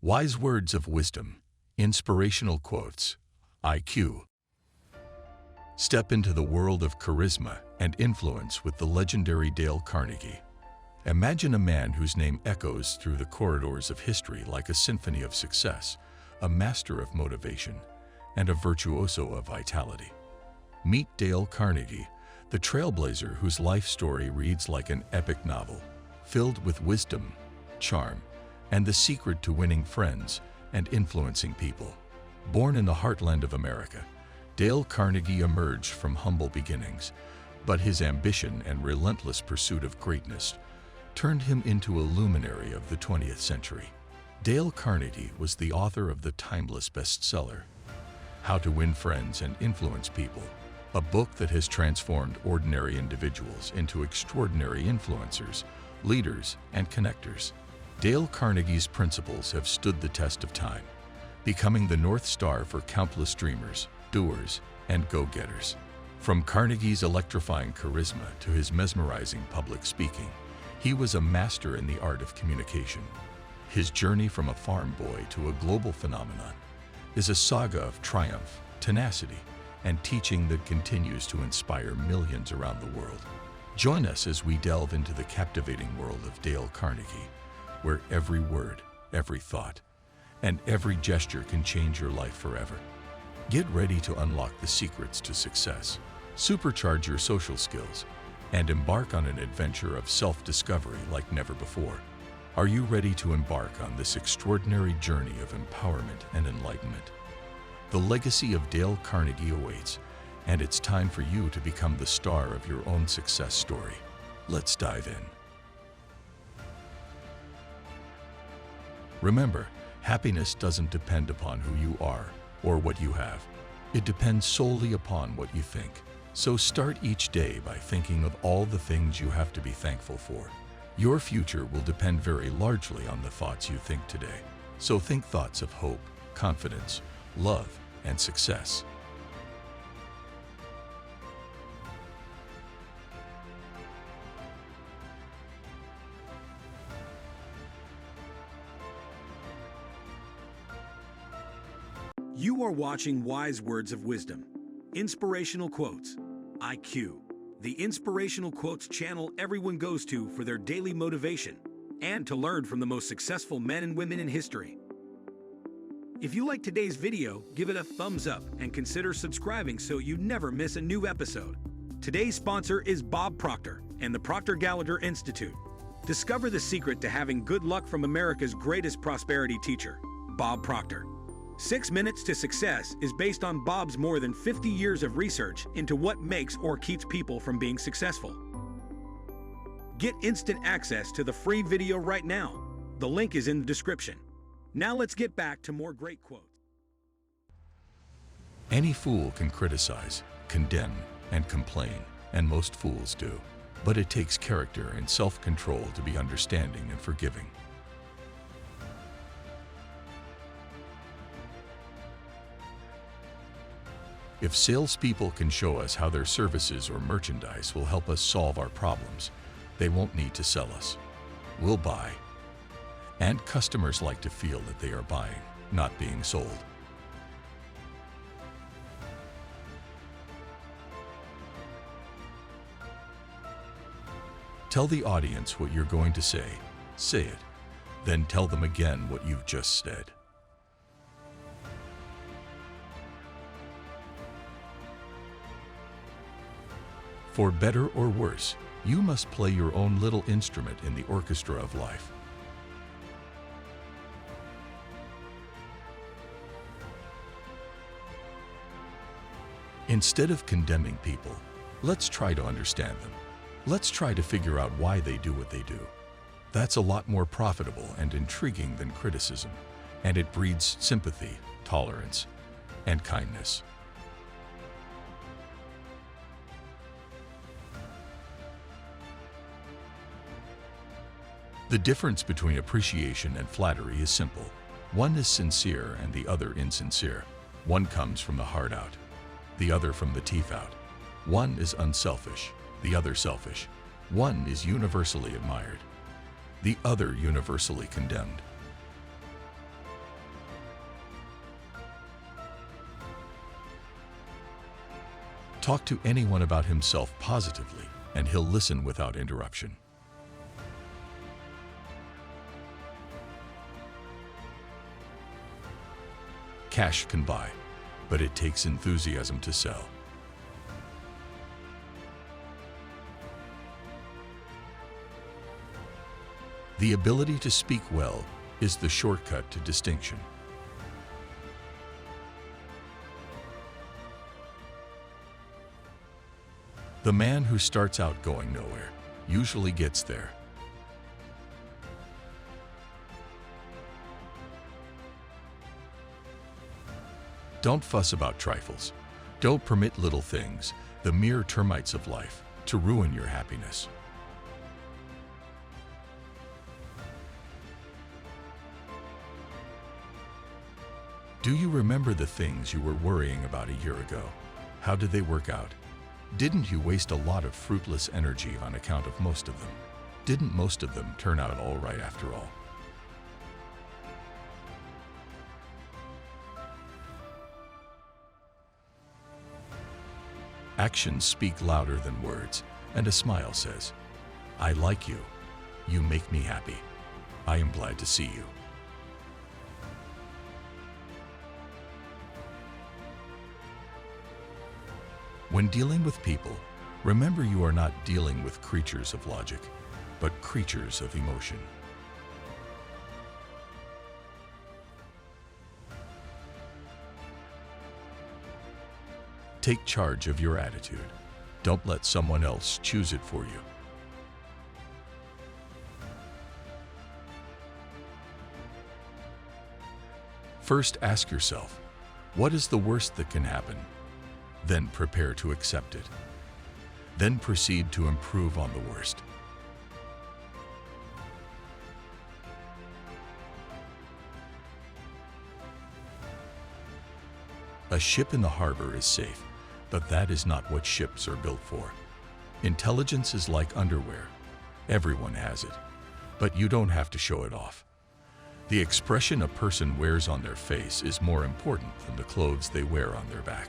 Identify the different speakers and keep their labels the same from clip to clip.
Speaker 1: Wise words of wisdom, inspirational quotes, IQ. Step into the world of charisma and influence with the legendary Dale Carnegie. Imagine a man whose name echoes through the corridors of history like a symphony of success, a master of motivation, and a virtuoso of vitality. Meet Dale Carnegie, the trailblazer whose life story reads like an epic novel, filled with wisdom, charm, and the secret to winning friends and influencing people. Born in the heartland of America, Dale Carnegie emerged from humble beginnings, but his ambition and relentless pursuit of greatness turned him into a luminary of the 20th century. Dale Carnegie was the author of the timeless bestseller, How to Win Friends and Influence People, a book that has transformed ordinary individuals into extraordinary influencers, leaders, and connectors. Dale Carnegie's principles have stood the test of time, becoming the North Star for countless dreamers, doers, and go-getters. From Carnegie's electrifying charisma to his mesmerizing public speaking, he was a master in the art of communication. His journey from a farm boy to a global phenomenon is a saga of triumph, tenacity, and teaching that continues to inspire millions around the world. Join us as we delve into the captivating world of Dale Carnegie, where every word, every thought, and every gesture can change your life forever. Get ready to unlock the secrets to success, supercharge your social skills, and embark on an adventure of self-discovery like never before. Are you ready to embark on this extraordinary journey of empowerment and enlightenment? The legacy of Dale Carnegie awaits, and it's time for you to become the star of your own success story. Let's dive in. Remember, happiness doesn't depend upon who you are or what you have. It depends solely upon what you think. So start each day by thinking of all the things you have to be thankful for. Your future will depend very largely on the thoughts you think today. So think thoughts of hope, confidence, love, and success.
Speaker 2: You are watching Wise Words of Wisdom, Inspirational Quotes, IQ, the Inspirational Quotes channel everyone goes to for their daily motivation and to learn from the most successful men and women in history. If you like today's video, give it a thumbs up and consider subscribing so you never miss a new episode. Today's sponsor is Bob Proctor and the Proctor Gallagher Institute. Discover the secret to having good luck from America's greatest prosperity teacher, Bob Proctor. 6 Minutes to Success is based on Bob's more than 50 years of research into what makes or keeps people from being successful. Get instant access to the free video right now. The link is in the description. Now let's get back to more great quotes.
Speaker 1: Any fool can criticize, condemn, and complain, and most fools do. But it takes character and self-control to be understanding and forgiving. If salespeople can show us how their services or merchandise will help us solve our problems, they won't need to sell us. We'll buy. And customers like to feel that they are buying, not being sold. Tell the audience what you're going to say. Say it. Then tell them again what you've just said. For better or worse, you must play your own little instrument in the orchestra of life. Instead of condemning people, let's try to understand them. Let's try to figure out why they do what they do. That's a lot more profitable and intriguing than criticism, and it breeds sympathy, tolerance, and kindness. The difference between appreciation and flattery is simple. One is sincere and the other insincere. One comes from the heart out, the other from the teeth out. One is unselfish, the other selfish. One is universally admired, the other universally condemned. Talk to anyone about himself positively, and he'll listen without interruption. Cash can buy, but it takes enthusiasm to sell. The ability to speak well is the shortcut to distinction. The man who starts out going nowhere usually gets there. Don't fuss about trifles. Don't permit little things, the mere termites of life, to ruin your happiness. Do you remember the things you were worrying about a year ago? How did they work out? Didn't you waste a lot of fruitless energy on account of most of them? Didn't most of them turn out all right after all? Actions speak louder than words, and a smile says, "I like you. You make me happy. I am glad to see you." When dealing with people, remember you are not dealing with creatures of logic, but creatures of emotion. Take charge of your attitude. Don't let someone else choose it for you. First, ask yourself, what is the worst that can happen? Then prepare to accept it. Then proceed to improve on the worst. A ship in the harbor is safe, but that is not what ships are built for. Intelligence is like underwear. Everyone has it, but you don't have to show it off. The expression a person wears on their face is more important than the clothes they wear on their back.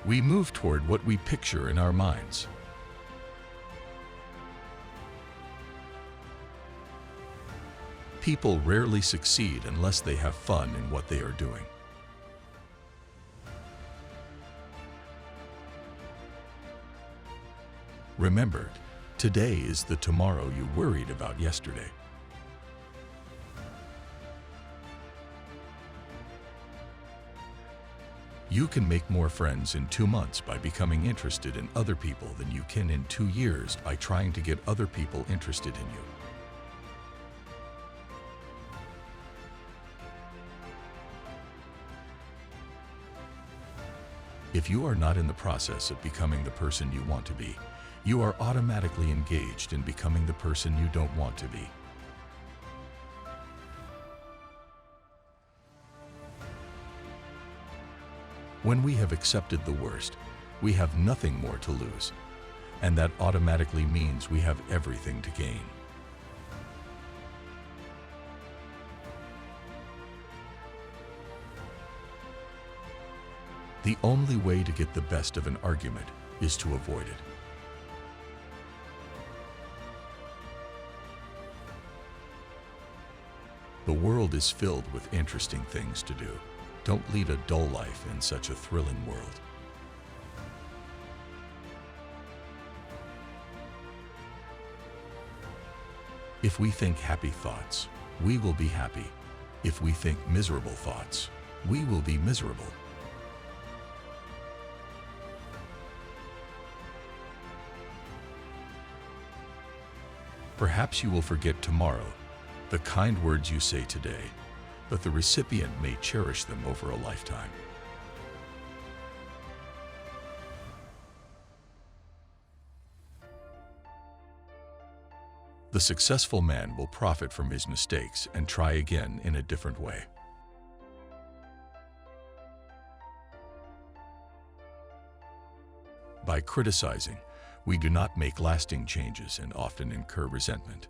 Speaker 1: We move toward what we picture in our minds. People rarely succeed unless they have fun in what they are doing. Remember, today is the tomorrow you worried about yesterday. You can make more friends in 2 months by becoming interested in other people than you can in 2 years by trying to get other people interested in you. If you are not in the process of becoming the person you want to be, you are automatically engaged in becoming the person you don't want to be. When we have accepted the worst, we have nothing more to lose, and that automatically means we have everything to gain. The only way to get the best of an argument is to avoid it. The world is filled with interesting things to do. Don't lead a dull life in such a thrilling world. If we think happy thoughts, we will be happy. If we think miserable thoughts, we will be miserable. Perhaps you will forget tomorrow the kind words you say today, but the recipient may cherish them over a lifetime. The successful man will profit from his mistakes and try again in a different way. By criticizing, we do not make lasting changes and often incur resentment.